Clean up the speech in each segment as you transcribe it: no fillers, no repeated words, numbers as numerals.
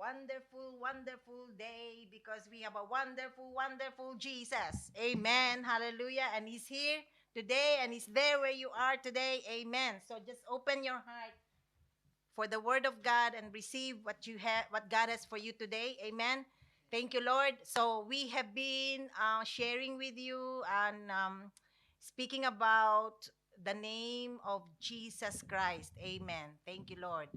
Wonderful, wonderful day because we have a wonderful, wonderful Jesus. Amen. Hallelujah. And He's here today and He's there where you are today. Amen. So just open your heart for the word of God and receive what you have, what God has for you today. Amen. Thank you, Lord. So we have been sharing with you and speaking about the name of Jesus Christ. Amen. Thank you, Lord.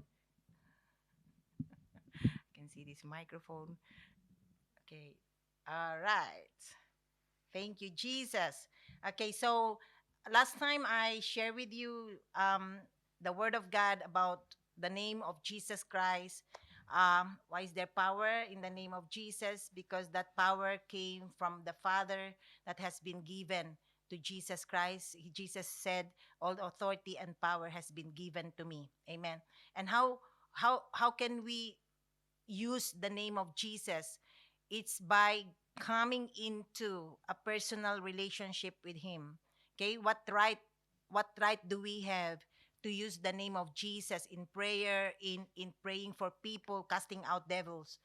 I can see this microphone. Okay. All right. Thank you, Jesus. Okay, so last time I shared with you the word of God about the name of Jesus Christ. Why is there power in the name of Jesus? Because that power came from the Father that has been given to Jesus Christ. Jesus said, "All authority and power has been given to me." Amen. And how can we use the name of Jesus? It's by coming into a personal relationship with Him. Okay, what right do we have to use the name of Jesus in prayer, in praying for people, casting out devils?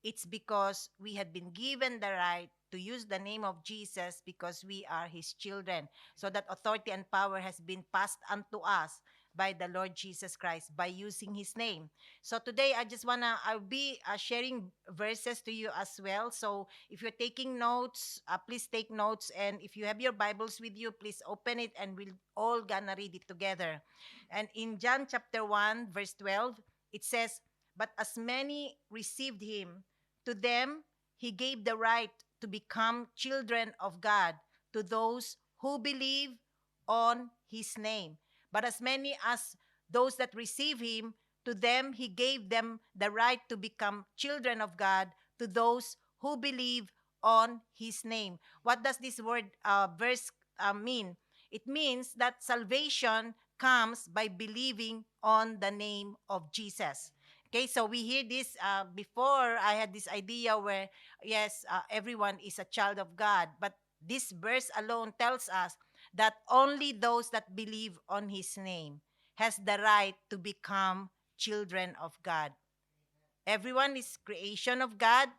It's because we had been given the right to use the name of Jesus because we are His children. So that authority and power has been passed unto us by the Lord Jesus Christ by using His name. So today I'll be sharing verses to you as well. So if you're taking notes, please take notes. And if you have your Bibles with you, please open it and we'll all gonna read it together. And in John chapter 1, verse 12, it says, "But as many received Him, to them He gave the right to become children of God, to those who believe on His name. But as many as those that receive Him, to them He gave them the right to become children of God, to those who believe on His name." What does this verse mean? It means that salvation comes by believing on the name of Jesus. Okay, so we hear this before. I had this idea where, yes, everyone is a child of God. But this verse alone tells us that only those that believe on His name has the right to become children of God. Everyone is creation of God.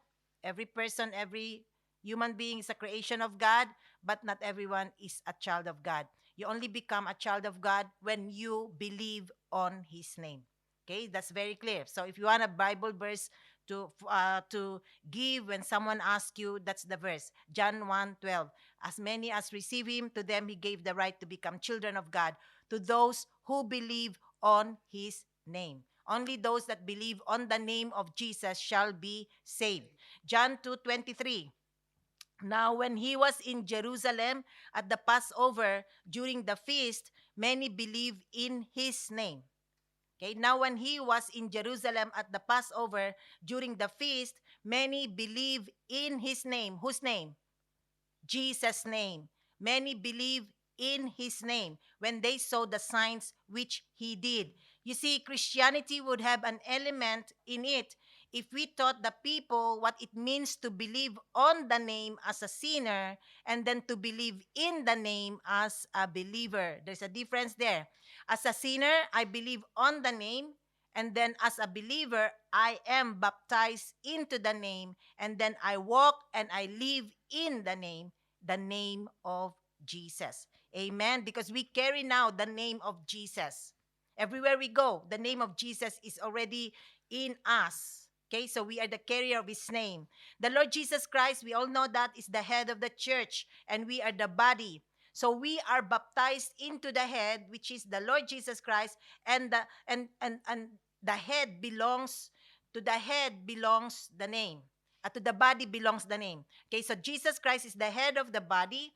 Every person, every human being is a creation of God, but not everyone is a child of God. You only become a child of God when you believe on His name. Okay, that's very clear. So if you want a Bible verse to give when someone asks you, that's the verse. John 1:12. As many as receive Him, to them He gave the right to become children of God, to those who believe on His name. Only those that believe on the name of Jesus shall be saved. John 2:23. Now, when He was in Jerusalem at the Passover during the feast, many believed in His name. Okay, now when He was in Jerusalem at the Passover during the feast, many believed in His name. Whose name? Jesus' name. Many believed in His name when they saw the signs which He did. You see, Christianity would have an element in it if we taught the people what it means to believe on the name as a sinner and then to believe in the name as a believer. There's a difference there. As a sinner, I believe on the name, and then as a believer, I am baptized into the name, and then I walk and I live in the name of Jesus. Amen. Because we carry now the name of Jesus. Everywhere we go, the name of Jesus is already in us. Okay, so we are the carrier of His name. The Lord Jesus Christ, we all know that, is the head of the church, and we are the body. So we are baptized into the head, which is the Lord Jesus Christ, and the head belongs to the head belongs the name. To the body belongs the name. Okay, so Jesus Christ is the head of the body,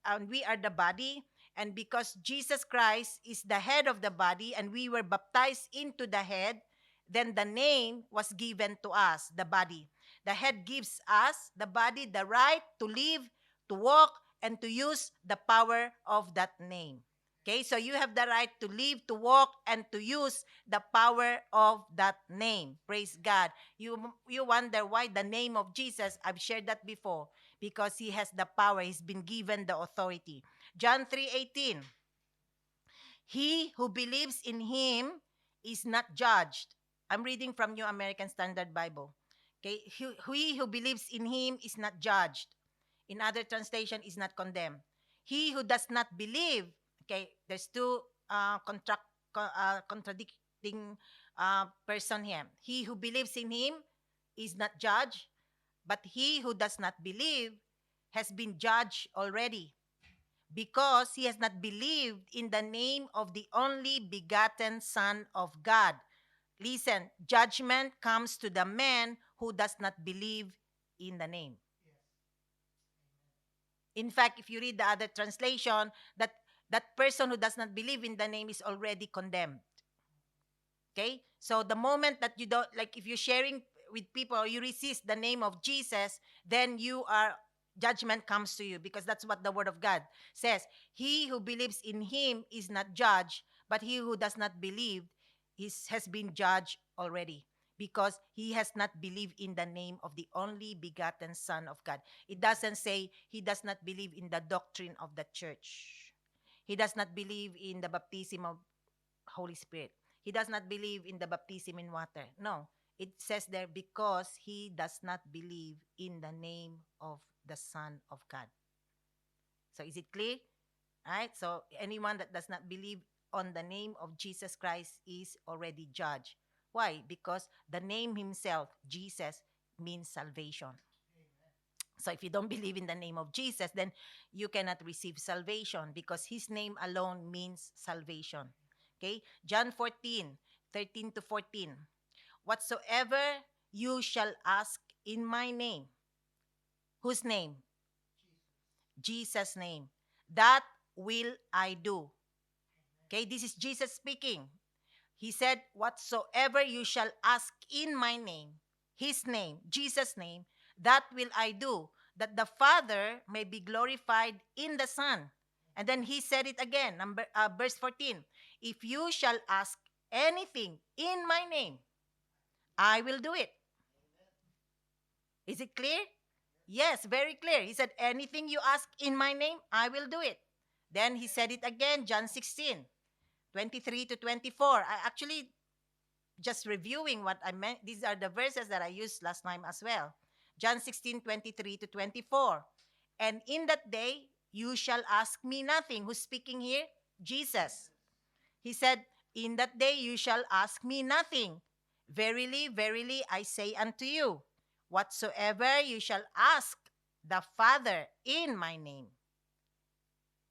and we are the body. And because Jesus Christ is the head of the body and we were baptized into the head, then the name was given to us, the body. The head gives us, the body, the right to live, to walk, and to use the power of that name. Okay, so you have the right to live, to walk, and to use the power of that name. Praise God. You wonder why the name of Jesus, I've shared that before, because He has the power. He's been given the authority. John 3:18. He who believes in Him is not judged. I'm reading from New American Standard Bible. Okay, he who believes in him is not judged. In other translation, is not condemned. He who does not believe, okay, there's two contradicting person here. He who believes in him is not judged, but he who does not believe has been judged already because he has not believed in the name of the only begotten Son of God. Listen, judgment comes to the man who does not believe in the name. In fact, if you read the other translation, that person who does not believe in the name is already condemned. Okay? So the moment that you don't, like if you're sharing with people or you resist the name of Jesus, then judgment comes to you, because that's what the word of God says. He who believes in him is not judged, but he who does not believe has been judged already, because he has not believed in the name of the only begotten Son of God. It doesn't say he does not believe in the doctrine of the church. He does not believe in the baptism of Holy Spirit. He does not believe in the baptism in water. No, it says there because he does not believe in the name of the Son of God. So is it clear? Right? So anyone that does not believe on the name of Jesus Christ is already judged. Why? Because the name himself, Jesus, means salvation. So if you don't believe in the name of Jesus, then you cannot receive salvation, because his name alone means salvation. Okay? John 14:13 to 14. Whatsoever you shall ask in my name. Whose name? Jesus' name. That will I do. Okay, this is Jesus speaking. He said, whatsoever you shall ask in my name, his name, Jesus' name, that will I do, that the Father may be glorified in the Son. And then he said it again, verse 14. If you shall ask anything in my name, I will do it. Is it clear? Yes, very clear. He said, anything you ask in my name, I will do it. Then he said it again, John 16:23 to 24. I actually just reviewing what I meant. These are the verses that I used last time as well. John 16:23 to 24. And in that day, you shall ask me nothing. Who's speaking here? Jesus. He said, in that day, you shall ask me nothing. Verily, verily, I say unto you, whatsoever you shall ask the Father in my name,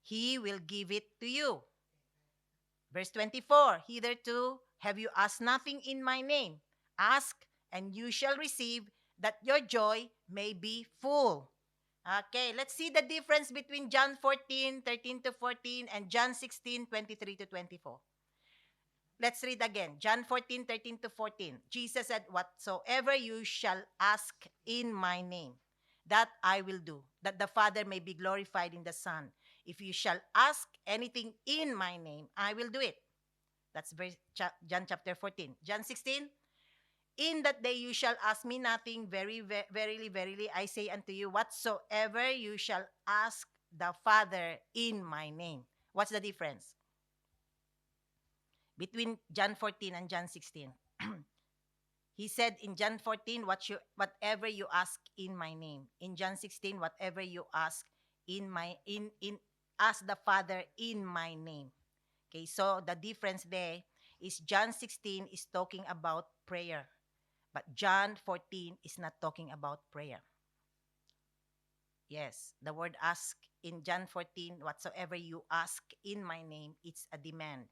he will give it to you. Verse 24, hitherto have you asked nothing in my name. Ask, and you shall receive, that your joy may be full. Okay, let's see the difference between John 14:13 to 14 and John 16:23 to 24. Let's read again. John 14:13 to 14. Jesus said, whatsoever you shall ask in my name, that I will do, that the Father may be glorified in the Son. If you shall ask anything in my name, I will do it. That's John chapter 14. John 16. In that day you shall ask me nothing. Verily, verily, I say unto you, whatsoever you shall ask the Father in my name. What's the difference between John 14 and John 16? He said in John 14, whatever you ask in my name. In John 16, whatever you ask ask the Father in my name. Okay, so the difference there is John 16 is talking about prayer, but John 14 is not talking about prayer. Yes, the word ask in John 14, whatsoever you ask in my name, it's a demand.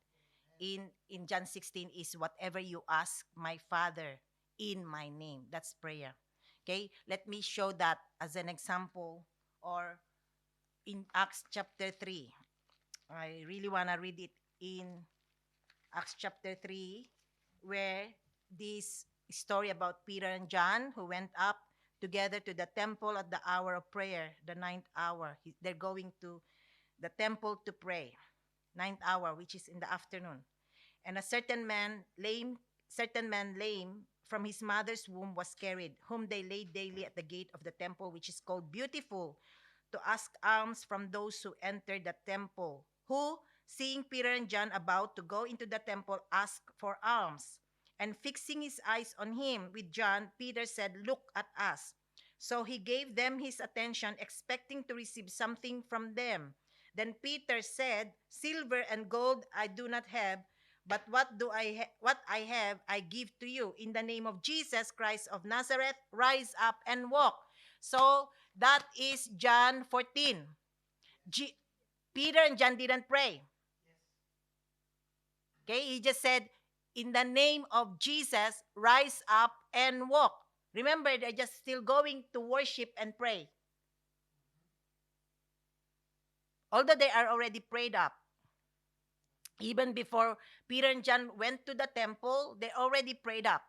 In John 16 is whatever you ask my Father in my name. That's prayer. Okay, let me show that as an example, or in Acts chapter 3. I really want to read it in Acts chapter 3, where this story about Peter and John who went up together to the temple at the hour of prayer, the ninth hour. They're going to the temple to pray, ninth hour, which is in the afternoon. And a certain man lame from his mother's womb was carried, whom they laid daily at the gate of the temple, which is called Beautiful, to ask alms from those who entered the temple, who, seeing Peter and John about to go into the temple, asked for alms. And fixing his eyes on him with John, Peter said, "Look at us." So he gave them his attention, expecting to receive something from them. Then Peter said, "Silver and gold I do not have, but what I have I give to you. In the name of Jesus Christ of Nazareth, rise up and walk." So that is John 14. Peter and John didn't pray. Okay, he just said, "In the name of Jesus, rise up and walk." Remember, they're just still going to worship and pray. Although they are already prayed up. Even before Peter and John went to the temple, they already prayed up.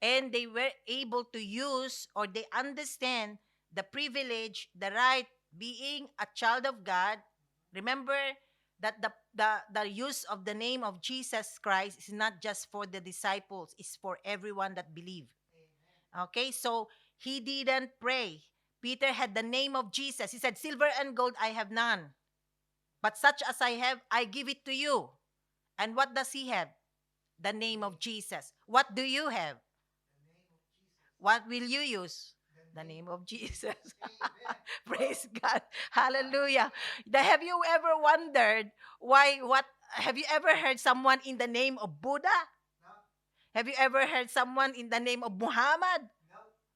And they were able to use, or they understand the privilege, the right, being a child of God. Remember that the use of the name of Jesus Christ is not just for the disciples, it's for everyone that believe. Okay, so he didn't pray. Peter had the name of Jesus. He said, "Silver and gold I have none, but such as I have, I give it to you." And what does he have? The name of Jesus. What do you have? What will you use? The name of Jesus. Praise God. Hallelujah. Have you ever wondered why, what, have you ever heard someone in the name of Buddha? Have you ever heard someone in the name of Muhammad?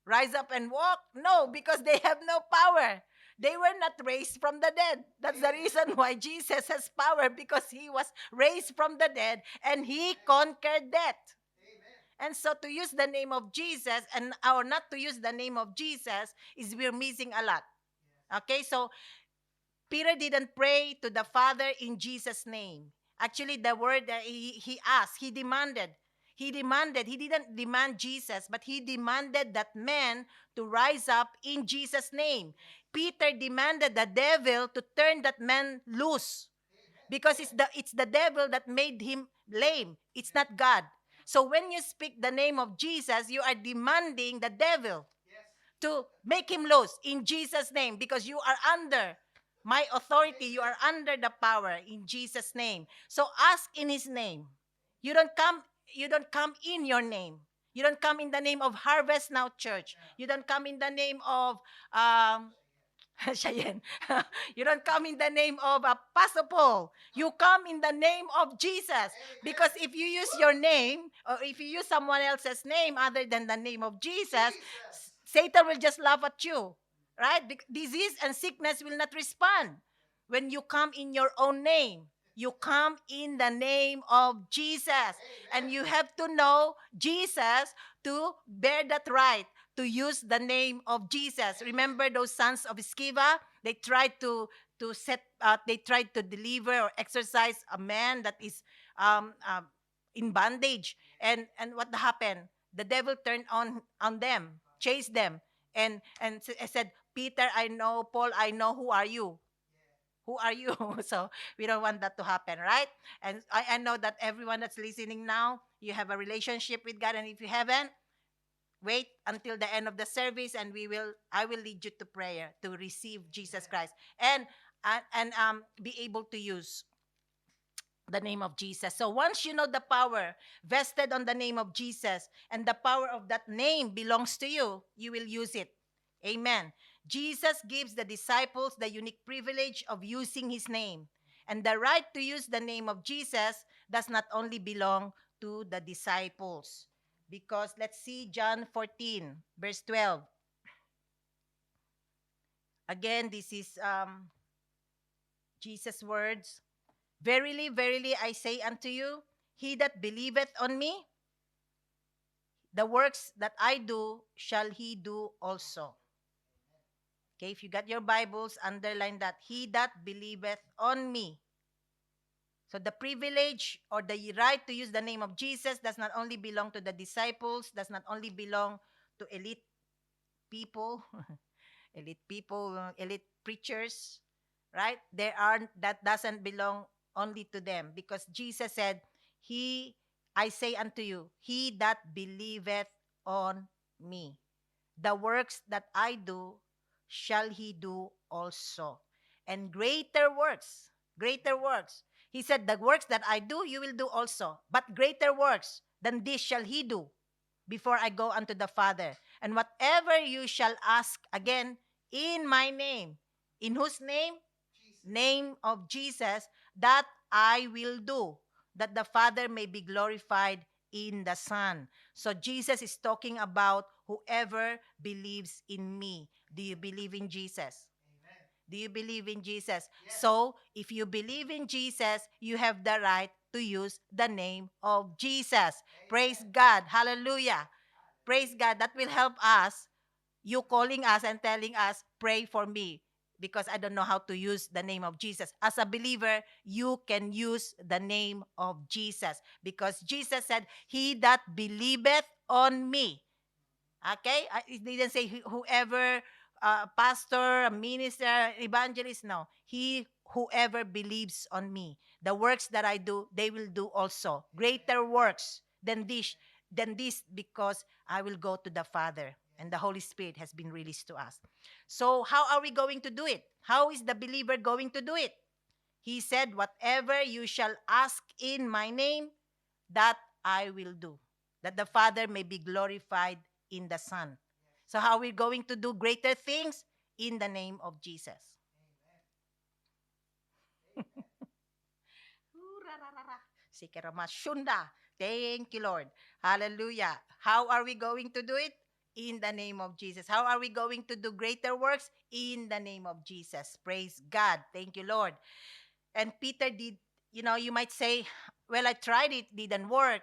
Rise up and walk? No, because they have no power. They were not raised from the dead. That's the reason why Jesus has power, because he was raised from the dead and he conquered death. And so to use the name of Jesus and or not to use the name of Jesus is we're missing a lot. Okay, so Peter didn't pray to the Father in Jesus' name. Actually, the word that he asked, he demanded. He didn't demand Jesus, but he demanded that man to rise up in Jesus' name. Peter demanded the devil to turn that man loose, because it's the devil that made him lame. It's not God. So when you speak the name of Jesus, you are demanding the devil to make him loose in Jesus' name, because you are under my authority. You are under the power in Jesus' name. So ask in his name. You don't come in your name. You don't come in the name of Harvest Now Church. You don't come in the name of Cheyenne. You don't come in the name of Pastor Paul. You come in the name of Jesus. Because if you use your name, or if you use someone else's name other than the name of Jesus, Satan will just laugh at you. Right? Disease and sickness will not respond. When you come in your own name, you come in the name of Jesus. And you have to know Jesus to bear that right, to use the name of Jesus. Remember those sons of Sceva? They tried to deliver or exorcise a man that is in bondage. And what happened? The devil turned on them, chased them, and said, "Peter, I know. Paul, I know. Who are you? Who are you?" So we don't want that to happen, right? And I know that everyone that's listening now, you have a relationship with God, and if you haven't, wait until the end of the service, and I will lead you to prayer to receive Jesus Christ and be able to use the name of Jesus. So once you know the power vested on the name of Jesus, and the power of that name belongs to you, you will use it. Amen. Jesus gives the disciples the unique privilege of using his name. And the right to use the name of Jesus does not only belong to the disciples. Because let's see John 14, verse 12. Again, this is Jesus' words. "Verily, verily, I say unto you, he that believeth on me, the works that I do shall he do also." Okay, if you got your Bibles, underline that. "He that believeth on me." So the privilege or the right to use the name of Jesus does not only belong to the disciples, does not only belong to elite people, elite preachers, right? That doesn't belong only to them, because Jesus said, I say unto you, he that believeth on me, the works that I do shall he do also. And greater works. He said, the works that I do, you will do also. But greater works. than this shall he do before I go unto the Father. And whatever you shall ask again in my name, in whose name? Name of Jesus, that I will do, that the Father may be glorified in the Son. So Jesus is talking about whoever believes in me. Do you believe in Jesus? Do you believe in Jesus? Yes. So, if you believe in Jesus, you have the right to use the name of Jesus. Amen. Praise God. Hallelujah. Praise God. That will help us. You calling us and telling us, pray for me because I don't know how to use the name of Jesus. As a believer, you can use the name of Jesus because Jesus said, he that believeth on me. Okay? It didn't say whoever, pastor, a minister, evangelist. No. Whoever believes on me. The works that I do, they will do also. Greater works than this because I will go to the Father and the Holy Spirit has been released to us. So how are we going to do it? How is the believer going to do it? He said, whatever you shall ask in my name, that I will do, that the Father may be glorified in the Son. So how are we going to do greater things? In the name of Jesus. Shunda. Thank you, Lord. Hallelujah. How are we going to do it? In the name of Jesus. How are we going to do greater works? In the name of Jesus. Praise God. Thank you, Lord. And Peter did, you might say, well, I tried it, didn't work.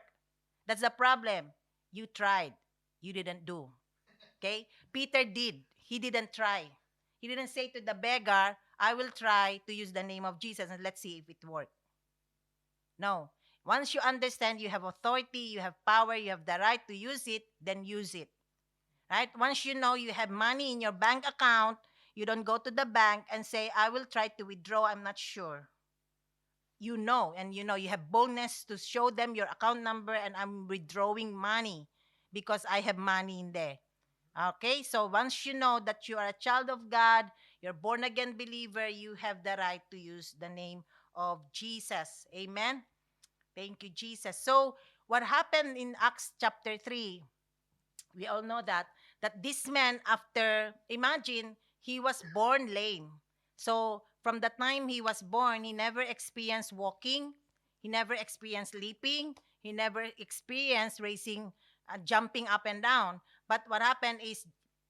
That's the problem. You tried. You didn't do. Okay? Peter did. He didn't try. He didn't say to the beggar, I will try to use the name of Jesus and let's see if it works. No. Once you understand you have authority, you have power, you have the right to use it, then use it. Right? Once you know you have money in your bank account, you don't go to the bank and say, I will try to withdraw, I'm not sure. And you have boldness to show them your account number and I'm withdrawing money because I have money in there. Okay, so once you know that you are a child of God, you're born again believer, you have the right to use the name of Jesus. Amen. Thank you, Jesus. So what happened in Acts chapter 3, we all know that this man, after, imagine, he was born lame. So from the time he was born, he never experienced walking, he never experienced leaping, he never experienced raising, jumping up and down. But what happened is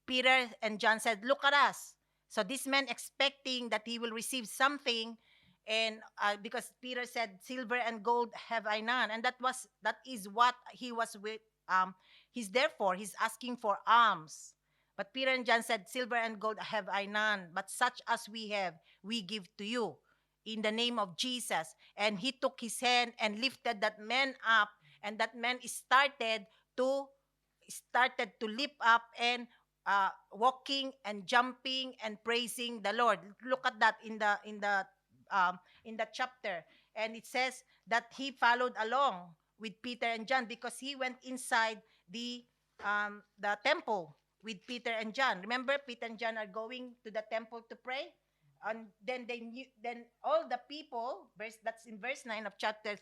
Peter and John said, look at us. So this man expecting that he will receive something, and because Peter said, silver and gold have I none, and that is what he was with. He's asking for alms. But Peter and John said, silver and gold have I none, but such as we have, we give to you in the name of Jesus. And he took his hand and lifted that man up, and that man to leap up and walking and jumping and praising the Lord. Look at that in the chapter, and it says that he followed along with Peter and John because he went inside the temple with Peter and John. Remember, Peter and John are going to the temple to pray, and then all the people, that's in verse 9 of chapter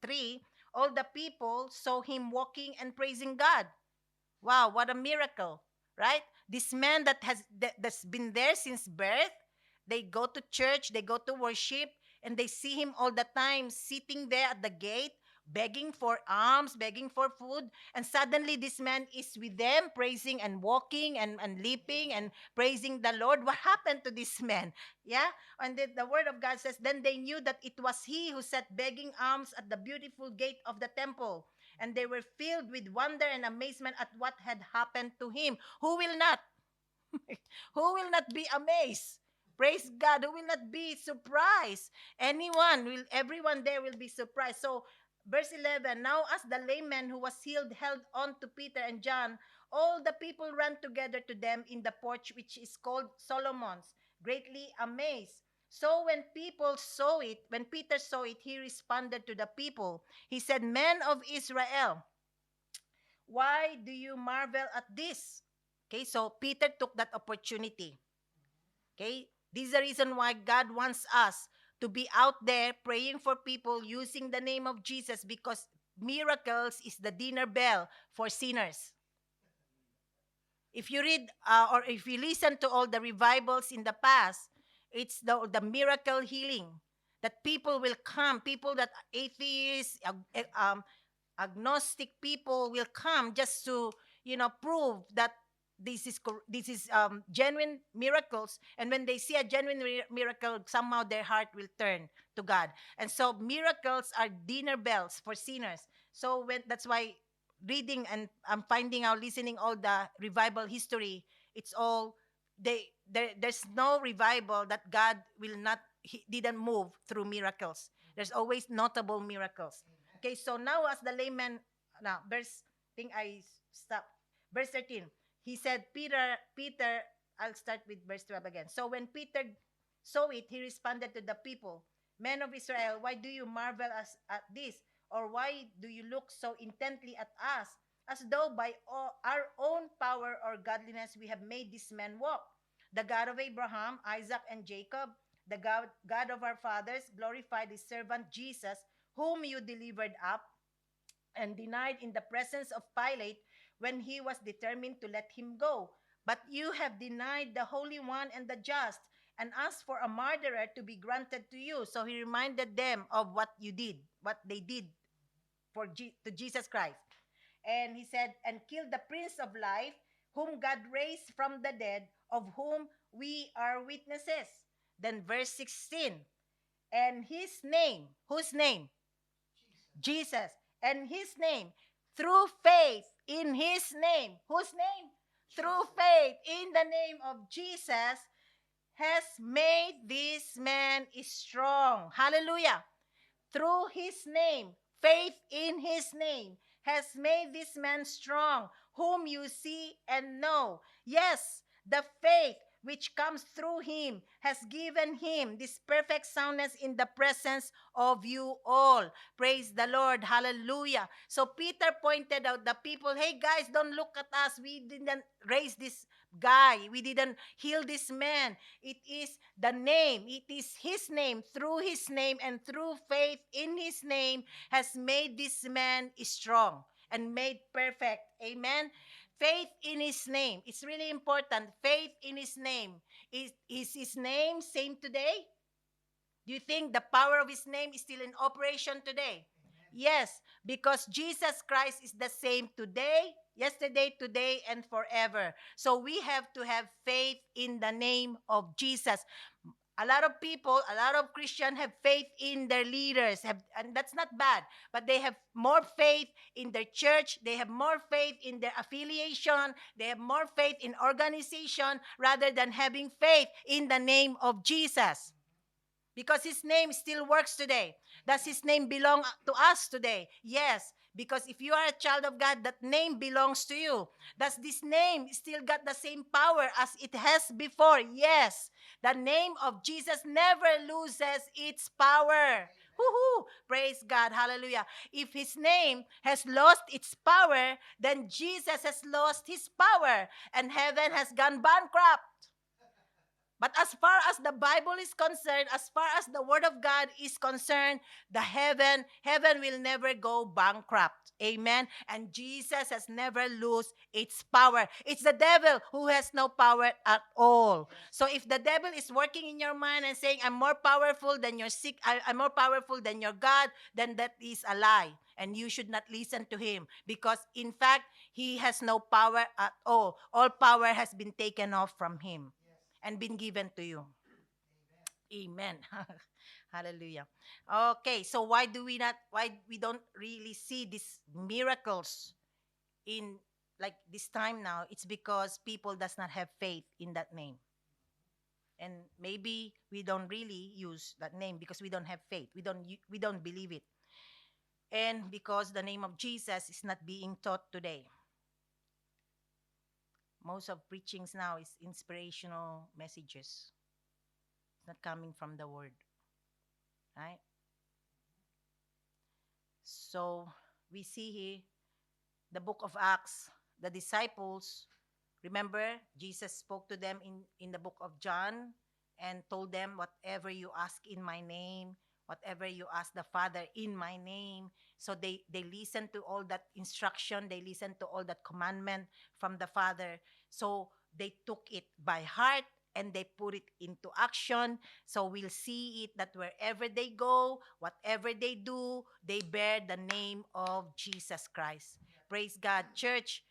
3, all the people saw him walking and praising God. Wow, what a miracle, right? This man that's been there since birth, they go to church, they go to worship, and they see him all the time sitting there at the gate, begging for alms, begging for food. And suddenly this man is with them, praising and walking and leaping and praising the Lord. What happened to this man? Yeah? And the word of God says, then they knew that it was he who sat begging alms at the beautiful gate of the temple. And they were filled with wonder and amazement at what had happened to him. Who will not? Who will not be amazed? Praise God. Who will not be surprised? Everyone there will be surprised. So, verse 11, now as the layman who was healed held on to Peter and John, all the people ran together to them in the porch which is called Solomon's, greatly amazed. So when Peter saw it, he responded to the people. He said, men of Israel, why do you marvel at this? Okay, so Peter took that opportunity. Okay, this is the reason why God wants us to be out there praying for people using the name of Jesus, because miracles is the dinner bell for sinners. If you read or if you listen to all the revivals in the past, it's the miracle healing that people will come, people that atheists, agnostic people will come just to prove that this is genuine miracles. And when they see a genuine miracle, somehow their heart will turn to God. And so miracles are dinner bells for sinners. So when that's why reading and I'm finding out, listening all the revival history, it's all there's no revival that God will not he didn't move through miracles. There's always notable miracles. Okay, so now as the layman, now verse, I think I stop. Verse 13. He said, Peter, I'll start with verse 12 again. So when Peter saw it, he responded to the people, Men of Israel, why do you marvel at this? Or why do you look so intently at us, as though by our own power or godliness we have made this man walk? The God of Abraham, Isaac, and Jacob, the God of our fathers, glorified his servant Jesus, whom you delivered up and denied in the presence of Pilate when he was determined to let him go. But you have denied the Holy One and the just, and asked for a murderer to be granted to you. So he reminded them of what you did, what they did to Jesus Christ. And he said, and killed the Prince of Life, whom God raised from the dead, of whom we are witnesses. Then verse 16, and his name, whose name? Jesus. And his name, through faith in his name. Whose name? Through faith in the name of Jesus, has made this man strong. Hallelujah. Through his name, faith in his name, has made this man strong, whom you see and know. Yes, the faith which comes through him has given him this perfect soundness in the presence of you all. Praise the Lord. Hallelujah. So Peter pointed out the people, hey guys, don't look at us. We didn't raise this guy. We didn't heal this man. It is the name. It is his name. Through his name and through faith in his name has made this man strong and made perfect. Amen. Faith in his name. It's really important. Faith in his name. Is his name same today? Do you think the power of his name is still in operation today? Yes, because Jesus Christ is the same today, yesterday, today, and forever. So we have to have faith in the name of Jesus. A lot of people, a lot of Christians have faith in their leaders, and that's not bad, but they have more faith in their church, they have more faith in their affiliation, they have more faith in organization rather than having faith in the name of Jesus. Because his name still works today. Does his name belong to us today? Yes. Because if you are a child of God, that name belongs to you. Does this name still got the same power as it has before? Yes. The name of Jesus never loses its power. Woohoo! Praise God. Hallelujah. If his name has lost its power, then Jesus has lost his power and heaven has gone bankrupt. But as far as the Bible is concerned, as far as the Word of God is concerned, the heaven will never go bankrupt. Amen. And Jesus has never lose its power. It's the devil who has no power at all. So if the devil is working in your mind and saying, I'm more powerful than your I'm more powerful than your God, then that is a lie. And you should not listen to him. Because in fact, he has no power at all. All power has been taken off from him and been given to you. Amen. Hallelujah. Okay, so why we don't really see these miracles in like this time now? It's because people does not have faith in that name. And maybe we don't really use that name because we don't have faith. We don't believe it. And because the name of Jesus is not being taught today. Most of preachings now is inspirational messages. It's not coming from the word. Right? So we see here the book of Acts, the disciples, remember Jesus spoke to them in the book of John and told them, whatever you ask in my name, Whatever you ask the Father in my name. So they listen to all that instruction, they listen to all that commandment from the Father. So they took it by heart and they put it into action. So we'll see it that wherever they go, whatever they do, they bear the name of Jesus Christ. Praise God. Church,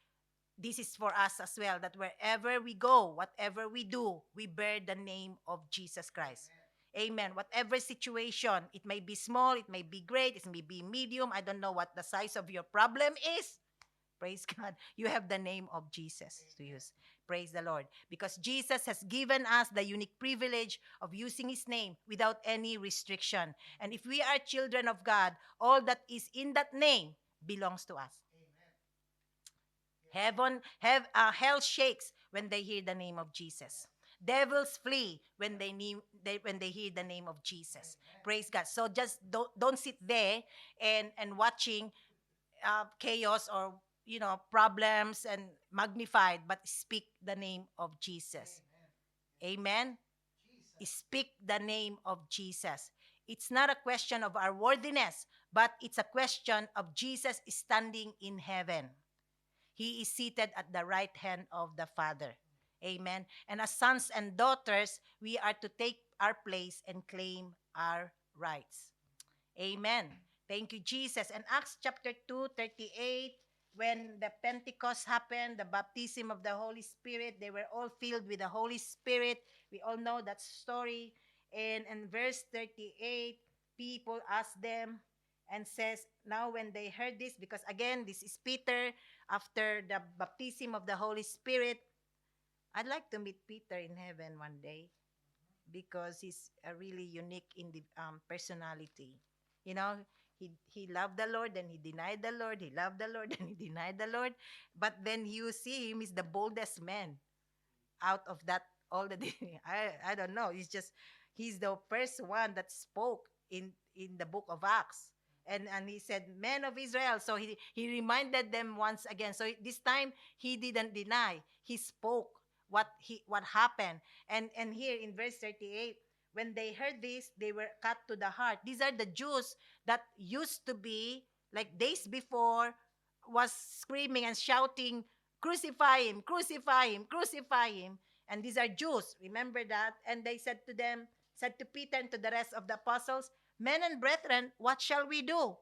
this is for us as well, that wherever we go, whatever we do, we bear the name of Jesus Christ. Amen. Whatever situation, it may be small, it may be great, it may be medium. I don't know what the size of your problem is. Praise God. You have the name of Jesus to use. Praise the Lord. Because Jesus has given us the unique privilege of using his name without any restriction. And if we are children of God, all that is in that name belongs to us. Hell shakes when they hear the name of Jesus. Devils flee when when they hear the name of Jesus. Praise God. So just don't sit there and watching chaos or problems and magnified, but speak the name of Jesus. Amen. Speak the name of Jesus. It's not a question of our worthiness, but it's a question of Jesus standing in heaven. He is seated at the right hand of the Father. Amen. And as sons and daughters, we are to take our place and claim our rights. Amen. Thank you, Jesus. And Acts chapter 2:38, when the Pentecost happened, the baptism of the Holy Spirit, they were all filled with the Holy Spirit. We all know that story. And in verse 38, people asked them and says, now when they heard this, because again, this is Peter, after the baptism of the Holy Spirit, I'd like to meet Peter in heaven one day because he's a really unique in the personality. You know, he loved the Lord and he denied the Lord. He loved the Lord and he denied the Lord. But then you see him is the boldest man out of that all the day. I don't know. He's the first one that spoke in the book of Acts. And he said, men of Israel. So he reminded them once again. So this time he didn't deny. He spoke what happened. And here in verse 38, when they heard this, they were cut to the heart. These are the Jews that used to be like days before was screaming and shouting, crucify him, crucify him, crucify him. And these are Jews, remember that? And they said to Peter and to the rest of the apostles, men and brethren, what shall we do?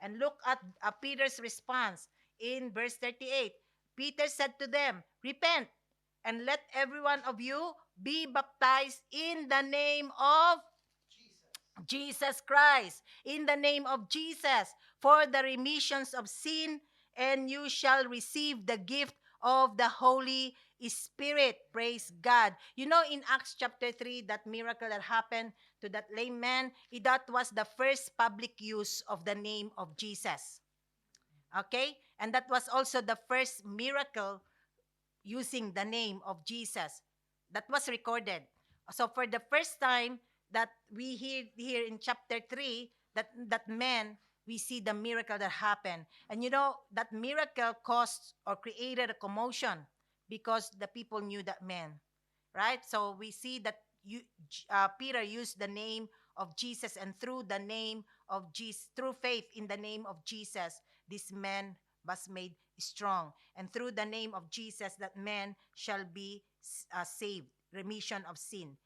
And look at Peter's response in verse 38. Peter said to them, repent and let every one of you be baptized in the name of Jesus Christ, in the name of Jesus, for the remissions of sin, and you shall receive the gift of the Holy Spirit. Praise God. You know, in Acts chapter 3, that miracle that happened to that lame man, that was the first public use of the name of Jesus. Okay? And that was also the first miracle using the name of Jesus that was recorded. So for the first time that we hear here in chapter 3, that man, we see the miracle that happened. And you know, that miracle caused or created a commotion because the people knew that man, right? So we see that Peter used the name of Jesus, and through the name of Jesus, through faith in the name of Jesus, this man was made strong. And through the name of Jesus, that man shall be saved, remission of sin.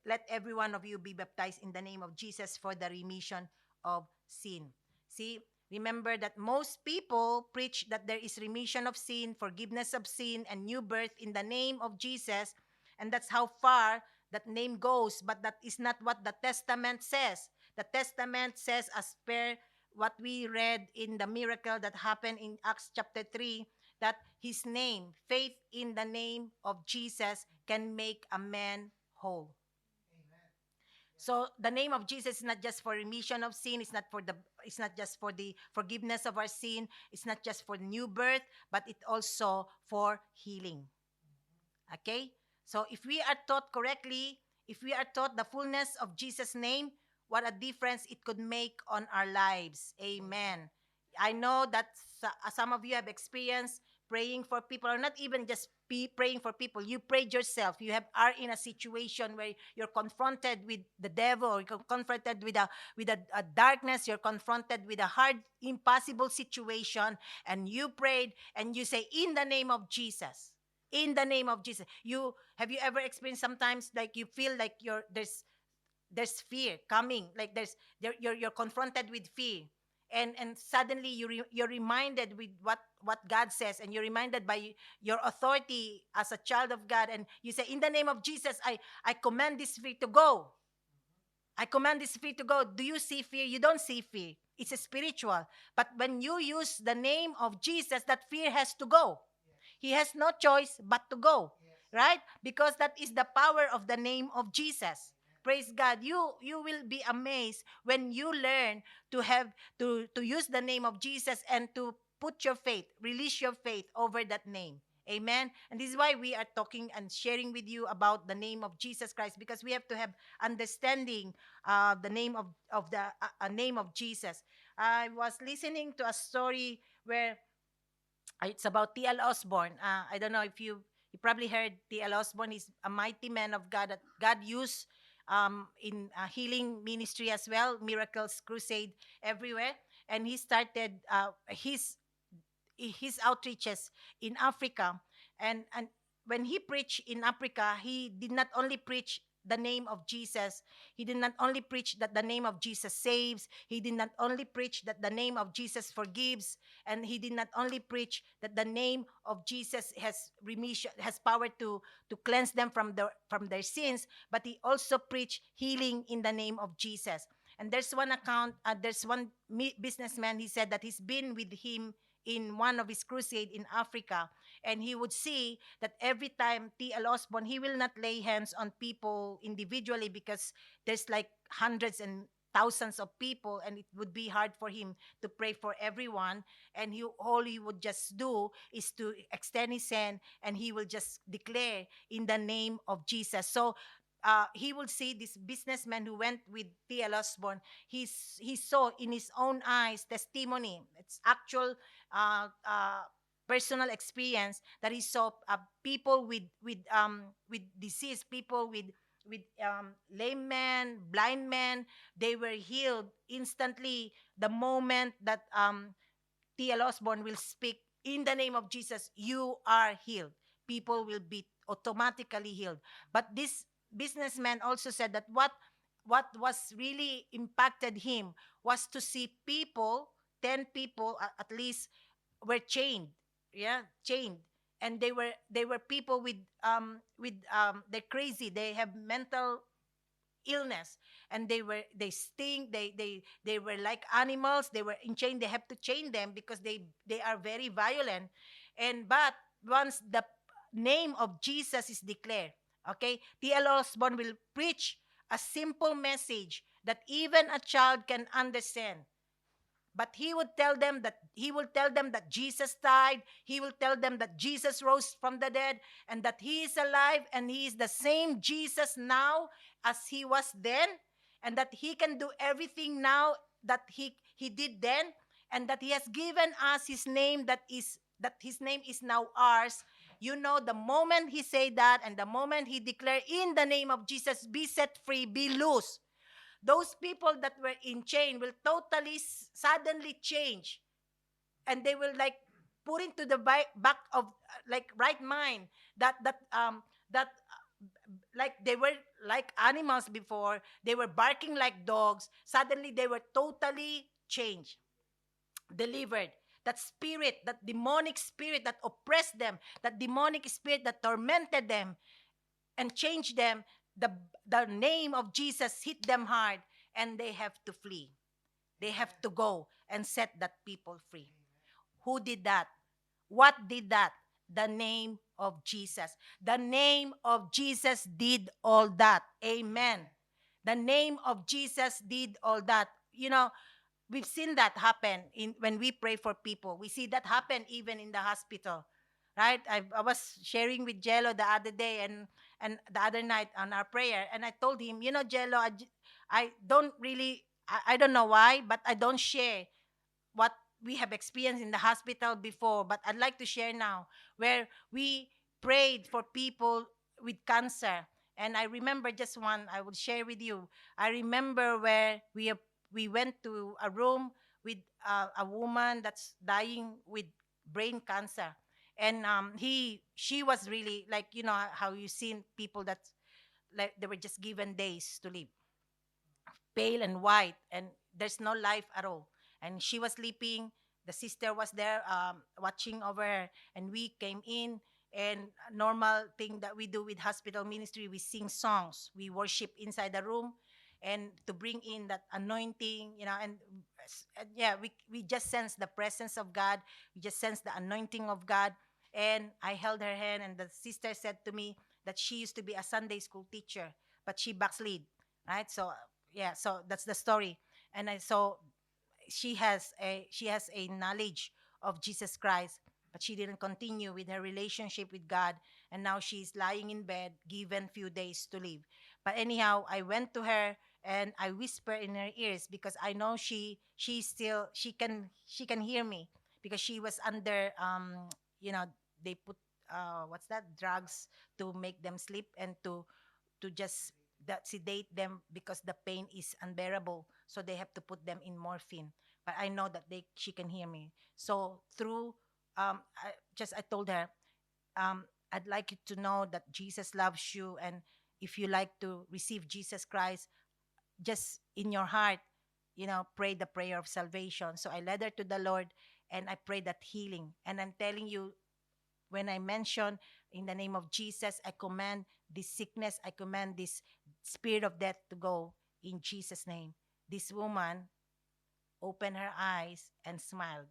Let every one of you be baptized in the name of Jesus for the remission of sin. See, remember that most people preach that there is remission of sin, forgiveness of sin, and new birth in the name of Jesus. And that's how far that name goes. But that is not what the Testament says. The Testament says, as per what we read in the miracle that happened in Acts chapter 3, that his name, faith in the name of Jesus, can make a man whole. So the name of Jesus is not just for remission of sin. It's not just for the forgiveness of our sin. It's not just for new birth, but it also for healing. Okay? So if we are taught correctly, if we are taught the fullness of Jesus' name, what a difference it could make on our lives. Amen. I know that some of you have experienced praying for people, or not even just praying for people. You prayed yourself. You are in a situation where you're confronted with the devil, or you're confronted with a darkness. You're confronted with a hard, impossible situation, and you prayed and you say, "In the name of Jesus." In the name of Jesus. You have you ever experienced sometimes like you feel like there's fear coming, like you're confronted with fear, and suddenly you're reminded with what God says, and you're reminded by your authority as a child of God, and you say, "In the name of Jesus, I command this fear to go. I command this fear to go." Do you see fear? You don't see fear. It's a spiritual. But when you use the name of Jesus, that fear has to go. He has no choice but to go, right? Because that is the power of the name of Jesus. Praise God. You will be amazed when you learn to have to use the name of Jesus, and to put your faith, release your faith over that name. Amen. And this is why we are talking and sharing with you about the name of Jesus Christ, because we have to have understanding the name of the name of Jesus. I was listening to a story where it's about T.L. Osborne. I don't know if you probably heard T.L. Osborne is a mighty man of God that God used in healing ministry as well, miracles crusade everywhere, and he started his outreaches in Africa. And when he preached in Africa, he did not only preach the name of Jesus. He did not only preach that the name of Jesus saves. He did not only preach that the name of Jesus forgives. And he did not only preach that the name of Jesus has remission, has power to cleanse them from their sins, but he also preached healing in the name of Jesus. And there's one account, there's one businessman, he said that he's been with him in one of his crusade in Africa, and he would see that every time T.L. Osborne, he will not lay hands on people individually, because there's like hundreds and thousands of people, and it would be hard for him to pray for everyone. And all he would just do is to extend his hand, and he will just declare in the name of Jesus. So he will see this businessman who went with T.L. Osborne. He saw in his own eyes testimony. It's actual personal experience that he saw people with disease, people with lame men, blind men. They were healed instantly the moment that T.L. Osborne will speak, "In the name of Jesus, you are healed." People will be automatically healed. But this businessman also said that what was really impacted him was to see people, 10 people at least, were chained. Yeah, chained. And they were people with they're crazy. They have mental illness, and they stink, they were like animals. They were in chain. They have to chain them because they are very violent. And but once the name of Jesus is declared, okay, T.L. Osborne will preach a simple message that even a child can understand. But he will tell them that Jesus died. He will tell them that Jesus rose from the dead, and that he is alive, and he is the same Jesus now as he was then, and that he can do everything now that he did then, and that he has given us his name, that his name is now ours. You know, the moment he said that, and the moment he declared, "In the name of Jesus, be set free, be loose," those people that were in chain will totally suddenly change, and they will like put into the back of like right mind that like they were like animals before. They were barking like dogs. Suddenly they were totally changed, delivered. That spirit, that demonic spirit that oppressed them, that demonic spirit that tormented them and changed them, the name of Jesus hit them hard, and they have to flee. They have to go and set that people free. Who did that? What did that? The name of Jesus. The name of Jesus did all that. Amen. The name of Jesus did all that. You know, we've seen that happen in when we pray for people. We see that happen even in the hospital, right? I was sharing with Jello the other day, and the other night on our prayer, and I told him, you know, Jello, I don't really, I don't know why, but I don't share what we have experienced in the hospital before, but I'd like to share now where we prayed for people with cancer. And I remember just one I will share with you. I remember where we went to a room with a woman that's dying with brain cancer. And she was really like, how you seen people that like they were just given days to live, pale and white, and there's no life at all. And she was sleeping. The sister was there watching over her, and we came in. And a normal thing that we do with hospital ministry, we sing songs, we worship inside the room, and to bring in that anointing, and yeah, we just sense the presence of God. We just sense the anointing of God. And I held her hand, and the sister said to me that she used to be a Sunday school teacher, but she backslid, right? So yeah, so that's the story. And I so she has a knowledge of Jesus Christ, but she didn't continue with her relationship with God, and now she's lying in bed, given few days to live. But anyhow, I went to her and I whisper in her ears, because I know she can hear me, because she was under you know they put what's that, drugs, to make them sleep, and to just that sedate them because the pain is unbearable, so they have to put them in morphine. But I know that she can hear me. So through I told her, I'd like you to know that Jesus loves you, and if you like to receive Jesus Christ, just in your heart, pray the prayer of salvation. So I led her to the Lord, and I prayed that healing. And I'm telling you, when I mention in the name of Jesus, I command this sickness, I command this spirit of death to go in Jesus' name. This woman opened her eyes and smiled.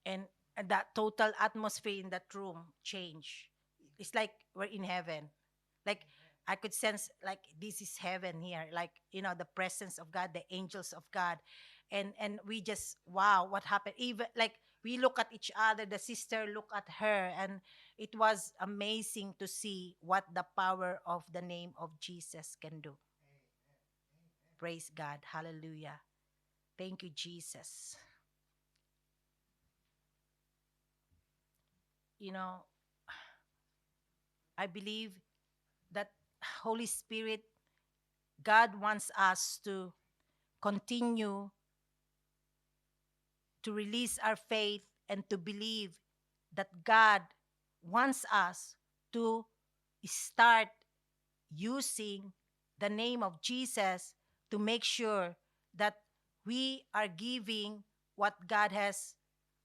And that total atmosphere in that room changed. It's like we're in heaven. Like I could sense like this is heaven here. Like, the presence of God, the angels of God. And we just, wow, what happened? Even like we look at each other, the sister look at her, and it was amazing to see what the power of the name of Jesus can do. Praise God. Hallelujah. Thank you, Jesus. You know, I believe that Holy Spirit, God wants us to continue to release our faith and to believe that God wants us to start using the name of Jesus to make sure that we are giving what God has,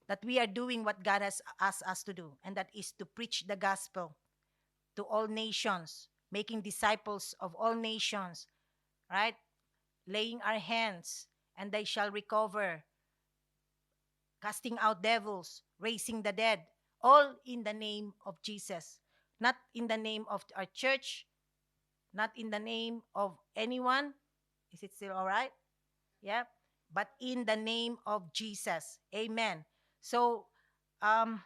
that we are doing what God has asked us to do, and that is to preach the gospel to all nations, making disciples of all nations, right? Laying our hands, and they shall recover, casting out devils, raising the dead, all in the name of Jesus. Not in the name of our church, not in the name of anyone. Is it still all right? Yeah. But in the name of Jesus. Amen. So, um,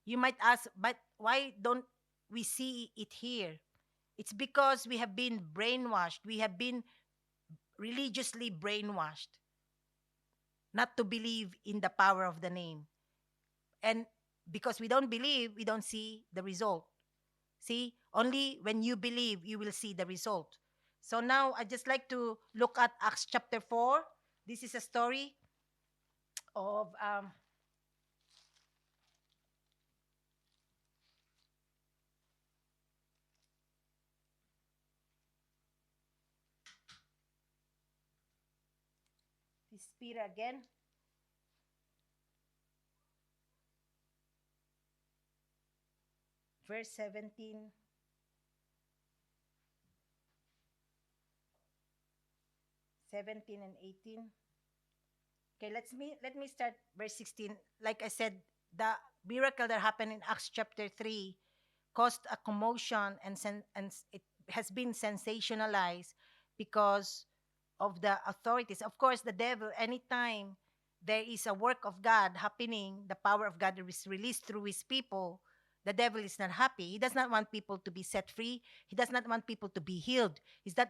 you might ask, but why don't we see it here? It's because we have been brainwashed. We have been religiously brainwashed not to believe in the power of the name. And because we don't believe, we don't see the result. See, only when you believe, you will see the result. So now I just like to look at Acts chapter 4. This is a story of this Peter again, verse 17, 17 and 18. Okay, let me start verse 16. Like I said, the miracle that happened in Acts chapter 3 caused a commotion, and it has been sensationalized because of the authorities. Of course, the devil, anytime there is a work of God happening, the power of God is released through his people, The devil is not happy. He does not want people to be set free. He does not want people to be healed. He does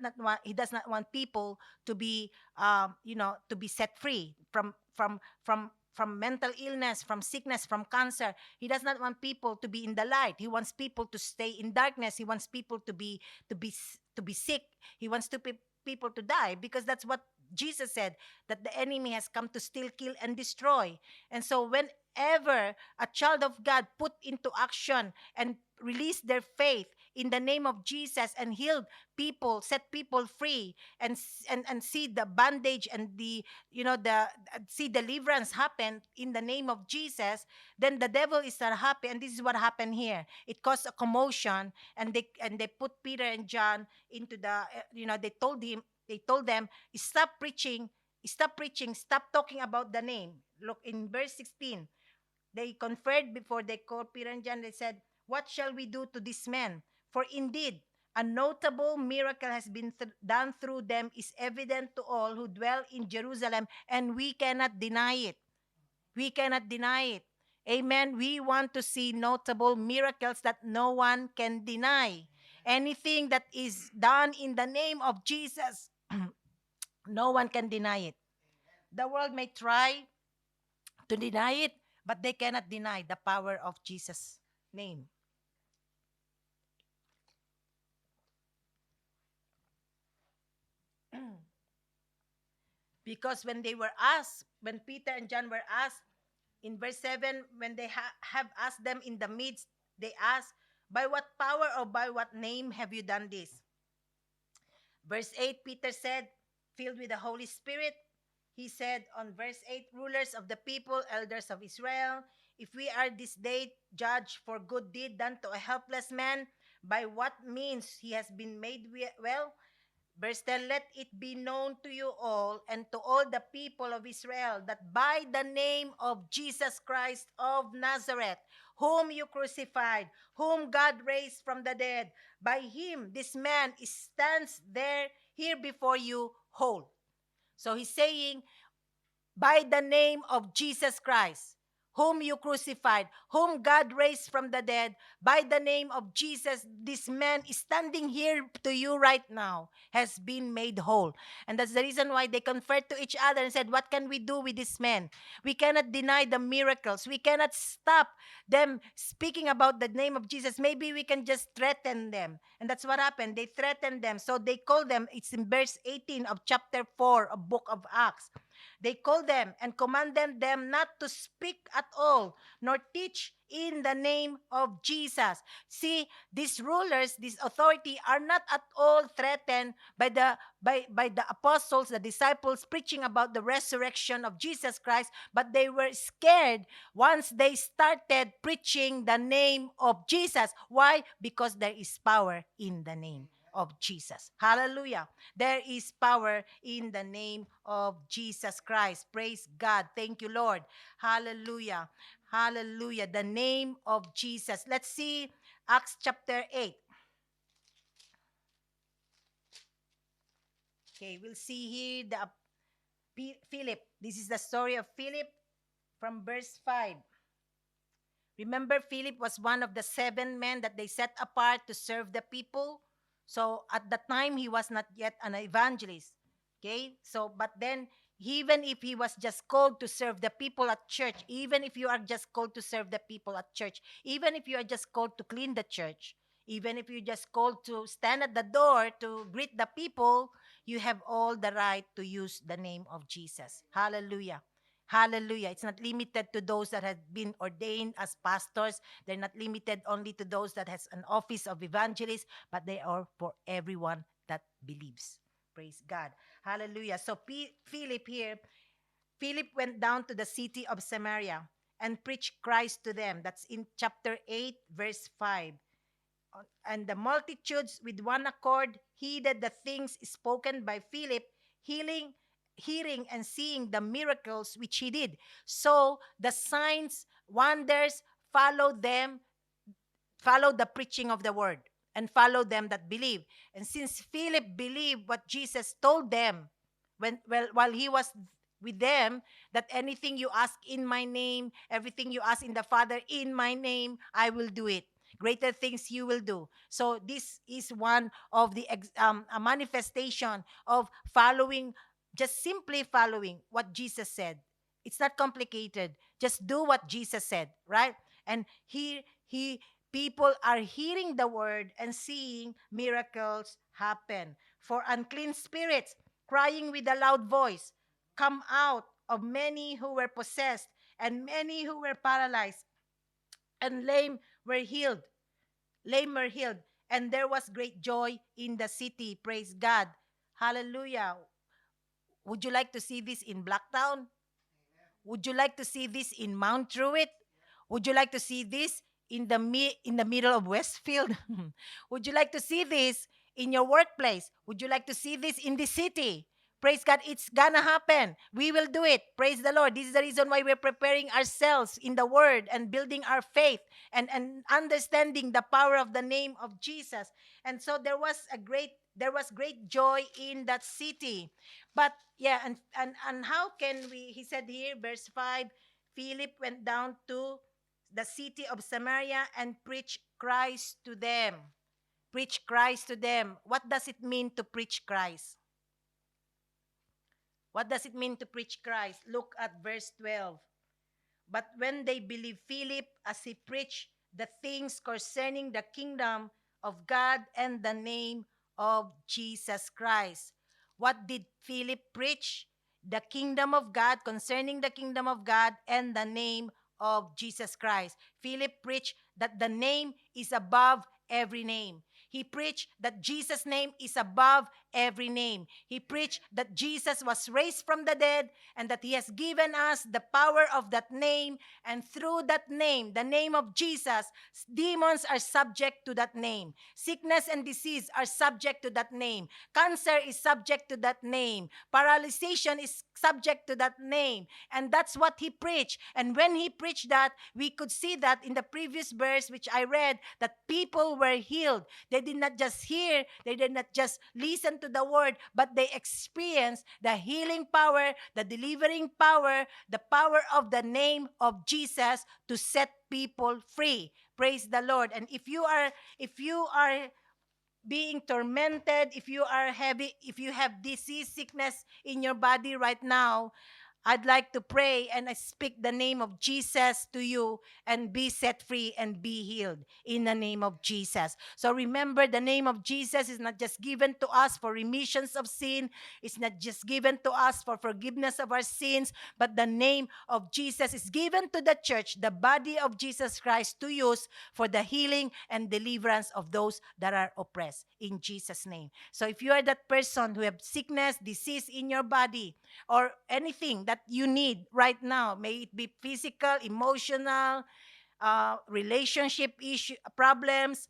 not want people to be, to be set free from mental illness, from sickness, from cancer. He does not want people to be in the light. He wants people to stay in darkness. He wants people to be sick. He wants people to die, because that's what Jesus said, that the enemy has come to steal, kill, and destroy. And so whenever a child of God put into action and release their faith in the name of Jesus and heal people, set people free, and see the bandage and the see deliverance happen in the name of Jesus, then the devil is not happy. And this is what happened here. It caused a commotion, and they put Peter and John into the they told them, stop preaching, stop talking about the name. Look in verse 16. They conferred before they called Peter and John. They said, "What shall we do to this men? For indeed, a notable miracle has been done through them, is evident to all who dwell in Jerusalem, and we cannot deny it." We cannot deny it. Amen. We want to see notable miracles that no one can deny. Anything that is done in the name of Jesus, no one can deny it. The world may try to deny it, but they cannot deny the power of Jesus' name. Because when Peter and John were asked in verse 7, when they have asked them in the midst, they asked, "By what power or by what name have you done this?" Verse 8, Peter said, filled with the Holy Spirit, he said on verse 8, "Rulers of the people, elders of Israel, if we are this day judged for good deed done to a helpless man, by what means he has been made well?" Verse 10, "Let it be known to you all and to all the people of Israel that by the name of Jesus Christ of Nazareth, whom you crucified, whom God raised from the dead, by him this man stands there here before you whole." So he's saying, by the name of Jesus Christ, whom you crucified, whom God raised from the dead, by the name of Jesus, this man is standing here to you right now, has been made whole. And that's the reason why they conferred to each other and said, "What can we do with this man? We cannot deny the miracles. We cannot stop them speaking about the name of Jesus. Maybe we can just threaten them." And that's what happened. They threatened them. So they called them, it's in verse 18 of chapter 4 of book of Acts. They called them and commanded them not to speak at all, nor teach in the name of Jesus. See, these rulers, this authority, are not at all threatened by the apostles, the disciples, preaching about the resurrection of Jesus Christ, but they were scared once they started preaching the name of Jesus. Why? Because there is power in the name of Jesus. Hallelujah. There is power in the name of Jesus Christ. Praise God. Thank you, Lord. Hallelujah. Hallelujah. The name of Jesus. Let's see Acts chapter 8. Okay, we'll see here Philip. This is the story of Philip from verse 5. Remember, Philip was one of the 7 men that they set apart to serve the people. So at the time, he was not yet an evangelist. Okay? So, but then, even if he was just called to serve the people at church, even if you are just called to serve the people at church, even if you are just called to clean the church, even if you're just called to stand at the door to greet the people, you have all the right to use the name of Jesus. Hallelujah. Hallelujah. It's not limited to those that have been ordained as pastors. They're not limited only to those that has an office of evangelist, but they are for everyone that believes. Praise God. Hallelujah. So Philip here, Philip went down to the city of Samaria and preached Christ to them. That's in chapter 8, verse 5. And the multitudes with one accord heeded the things spoken by Philip, hearing and seeing the miracles which he did. So the signs, wonders followed the preaching of the word, and followed them that believe. And since Philip believed what Jesus told them while he was with them that anything you ask in my name, everything you ask in the Father in my name, I will do it. Greater things you will do. So this is one of the a manifestation of following, just simply following what Jesus said. It's not complicated. Just do what Jesus said, right? And he people are hearing the word and seeing miracles happen. For unclean spirits, crying with a loud voice, come out of many who were possessed, and many who were paralyzed, and were healed. Lame were healed, and there was great joy in the city. Praise God. Hallelujah. Would you like to see this in Blacktown? Would you like to see this in Mount Druitt? Would you like to see this in the middle of Westfield? Would you like to see this in your workplace? Would you like to see this in the city? Praise God, it's gonna happen. We will do it. Praise the Lord. This is the reason why we're preparing ourselves in the word and building our faith and understanding the power of the name of Jesus. And so there was great joy in that city. But yeah, and how can we, he said here, verse 5, Philip went down to the city of Samaria and preached Christ to them. Preach Christ to them. What does it mean to preach Christ? What does it mean to preach Christ? Look at verse 12. But when they believed Philip as he preached the things concerning the kingdom of God and the name of Jesus Christ. What did Philip preach? The kingdom of God, concerning the kingdom of God and the name of Jesus Christ. Philip preached that the name is above every name. He preached that Jesus' name is above every name. He preached that Jesus was raised from the dead and that he has given us the power of that name. And through that name, the name of Jesus, demons are subject to that name. Sickness and disease are subject to that name. Cancer is subject to that name. Paralyzation is subject to that name. And that's what he preached. And when he preached that, we could see that in the previous verse, which I read, that people were healed. They did not just hear, they did not just listen to the word, but they experienced the healing power, the delivering power, the power of the name of Jesus to set people free. Praise the Lord. And if you are being tormented, if you are heavy, if you have disease, sickness in your body right now, I'd like to pray and I speak the name of Jesus to you and be set free and be healed in the name of Jesus. So remember, the name of Jesus is not just given to us for remissions of sin. It's not just given to us for forgiveness of our sins, but the name of Jesus is given to the church, the body of Jesus Christ, to use for the healing and deliverance of those that are oppressed in Jesus' name. So if you are that person who have sickness, disease in your body, or anything that you need right now, may it be physical, emotional, relationship issue problems,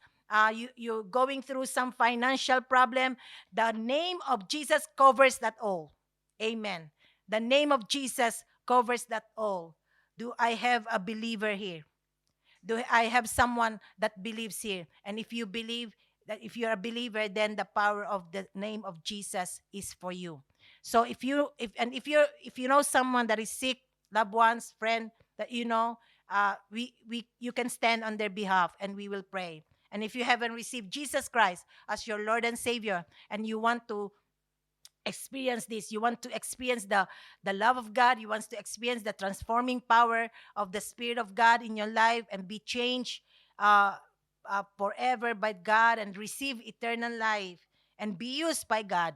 you're going through some financial problem, the name of Jesus covers that all. Amen. The name of Jesus covers that all. Do I have a believer here? Do I have someone that believes here? And if you believe, that if you're a believer, then the power of the name of Jesus is for you. So if you know someone that is sick, loved ones, friend that you know, we you can stand on their behalf and we will pray. And if you haven't received Jesus Christ as your Lord and Savior, and you want to experience this, you want to experience the love of God, you want to experience the transforming power of the Spirit of God in your life and be changed uh, forever by God and receive eternal life and be used by God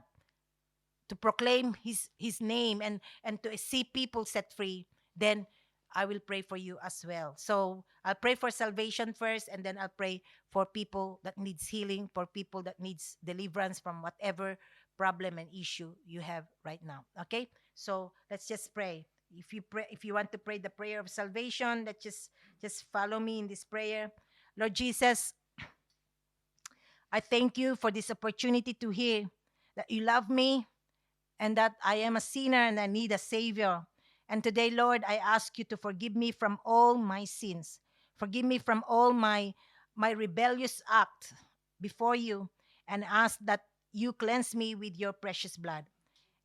to proclaim his name and to see people set free, then I will pray for you as well. So I'll pray for salvation first, and then I'll pray for people that needs healing, for people that needs deliverance from whatever problem and issue you have right now. Okay? So let's just pray. If you want to pray the prayer of salvation, let's just follow me in this prayer. Lord Jesus, I thank you for this opportunity to hear that you love me and that I am a sinner and I need a Savior. And today, Lord, I ask you to forgive me from all my sins. Forgive me from all my rebellious act before you, and ask that you cleanse me with your precious blood.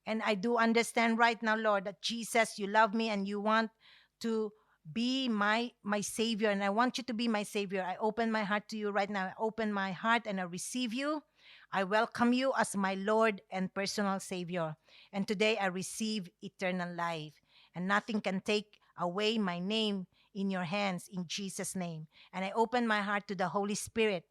And I do understand right now, Lord, that Jesus, you love me and you want to be my savior, and I want you to be my savior. I open my heart to you right now. I open my heart and I receive you. I welcome you as my Lord and personal savior. And today I receive eternal life. And nothing can take away my name in your hands in Jesus' name. And I open my heart to the Holy Spirit.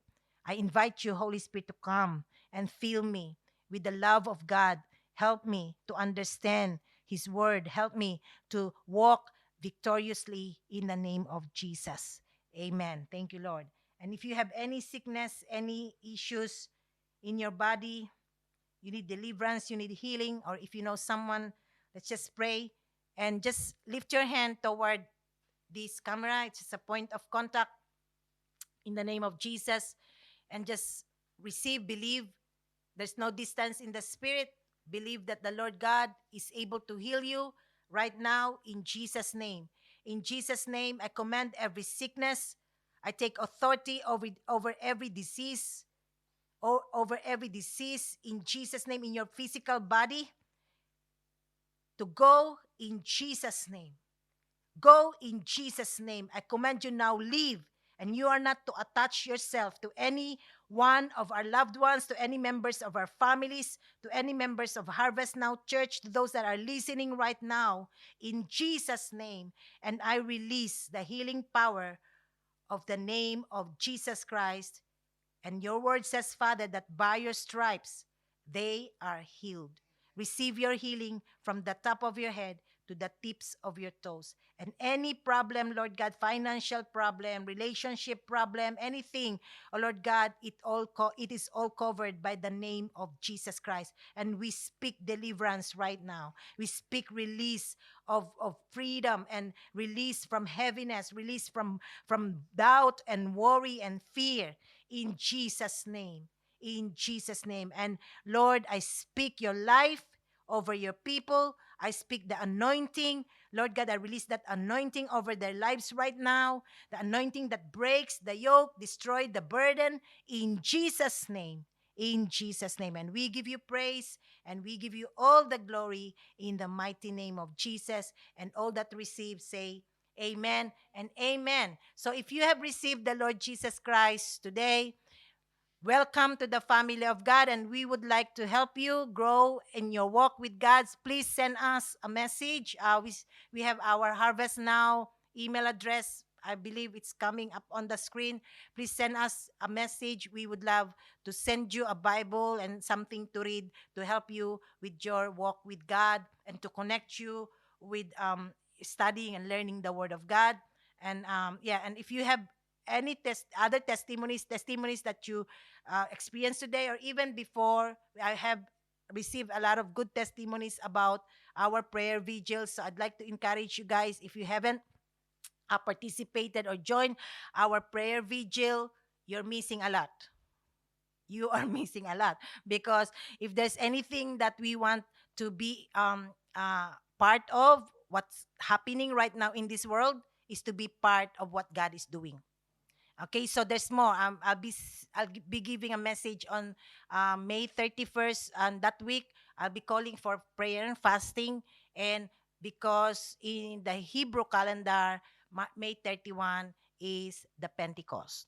I invite you, Holy Spirit, to come and fill me with the love of God. Help me to understand His word. Help me to walk victoriously in the name of Jesus. Amen. Thank you, Lord. And if you have any sickness, any issues in your body, you need deliverance, you need healing, or if you know someone, let's just pray and just lift your hand toward this camera. It's just a point of contact in the name of Jesus, and just receive, believe. There's no distance in the spirit. Believe that the Lord God is able to heal you right now in Jesus' name. In Jesus' name, I command every sickness. I take authority over every disease, over every disease in Jesus' name in your physical body to go in Jesus' name. Go in Jesus' name. I command you now, leave. And you are not to attach yourself to any one of our loved ones, to any members of our families, to any members of Harvest Now Church, to those that are listening right now, in Jesus' name. And I release the healing power of the name of Jesus Christ. And your word says, Father, that by your stripes they are healed. Receive your healing from the top of your head to the tips of your toes. And any problem, Lord God, financial problem, relationship problem, anything, oh Lord God, it is all covered by the name of Jesus Christ. And we speak deliverance right now. We speak release of freedom, and release from heaviness, release from doubt and worry and fear in Jesus' name. In Jesus' name. And Lord, I speak your life over your people. I speak the anointing. Lord God, I release that anointing over their lives right now. The anointing that breaks the yoke, destroy the burden in Jesus' name. In Jesus' name. And we give you praise and we give you all the glory in the mighty name of Jesus. And all that receive say, Amen and amen. So if you have received the Lord Jesus Christ today, welcome to the family of God, and we would like to help you grow in your walk with God. Please send us a message. We have our Harvest Now email address. I believe it's coming up on the screen. Please send us a message. We would love to send you a Bible and something to read to help you with your walk with God and to connect you with studying and learning the Word of God. And yeah, and if you have any other testimonies that you experience today or even before, I have received a lot of good testimonies about our prayer vigils. So I'd like to encourage you guys, if you haven't participated or joined our prayer vigil, you're missing a lot. You are missing a lot, because if there's anything that we want to be part of what's happening right now in this world, is to be part of what God is doing. Okay, so there's more. I'll be giving a message on May 31st, and that week I'll be calling for prayer and fasting, and because in the Hebrew calendar, May 31 is the Pentecost.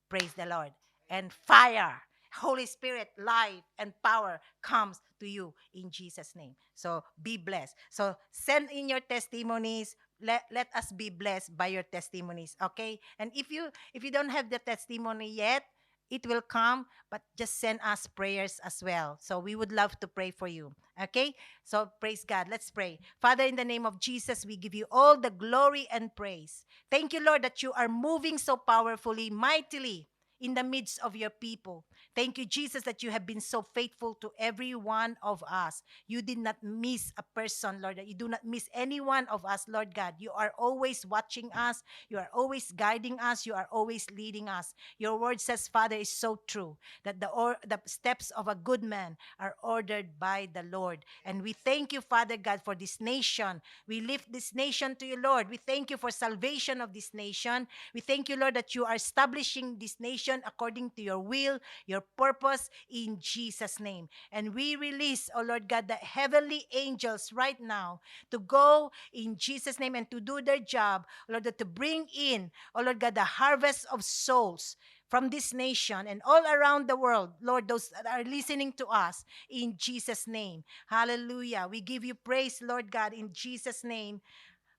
Praise the Lord. And fire, Holy Spirit, life and power comes to you in Jesus' name. So be blessed. So send in your testimonies. Let us be blessed by your testimonies. Okay. And if you don't have the testimony yet, it will come, but just send us prayers as well. So we would love to pray for you. Okay? So praise God. Let's pray. Father, in the name of Jesus, we give you all the glory and praise. Thank you, Lord, that you are moving so powerfully, mightily in the midst of your people. Thank you, Jesus, that you have been so faithful to every one of us. You did not miss a person, Lord. You do not miss any one of us, Lord God. You are always watching us. You are always guiding us. You are always leading us. Your word says, Father, is so true, that the steps of a good man are ordered by the Lord. And we thank you, Father God, for this nation. We lift this nation to you, Lord. We thank you for salvation of this nation. We thank you, Lord, that you are establishing this nation vision, according to your will, your purpose, in Jesus' name. And we release, oh Lord God, the heavenly angels right now to go in Jesus' name and to do their job, Lord, to bring in, oh Lord God, the harvest of souls from this nation and all around the world, Lord, those that are listening to us, in Jesus' name. Hallelujah. We give you praise, Lord God, in Jesus' name.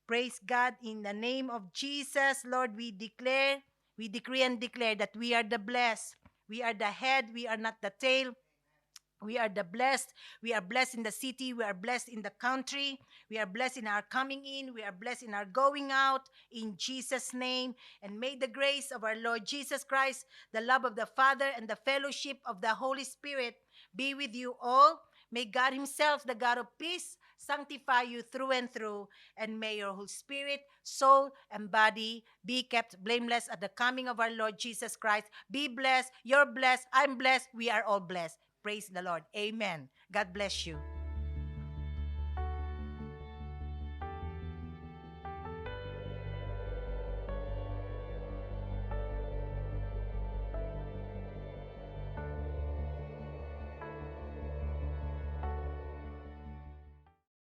Praise God, in the name of Jesus, Lord, we decree and declare that we are the blessed. We are the head, we are not the tail. We are the blessed. We are blessed in the city. We are blessed in the country. We are blessed in our coming in. We are blessed in our going out. In Jesus' name. And may the grace of our Lord Jesus Christ, the love of the Father, and the fellowship of the Holy Spirit be with you all. May God Himself, the God of peace, sanctify you through and through. And may your whole spirit, soul, and body be kept blameless at the coming of our Lord Jesus Christ. Be blessed. You're blessed. I'm blessed. We are all blessed. Praise the Lord. Amen. God bless you.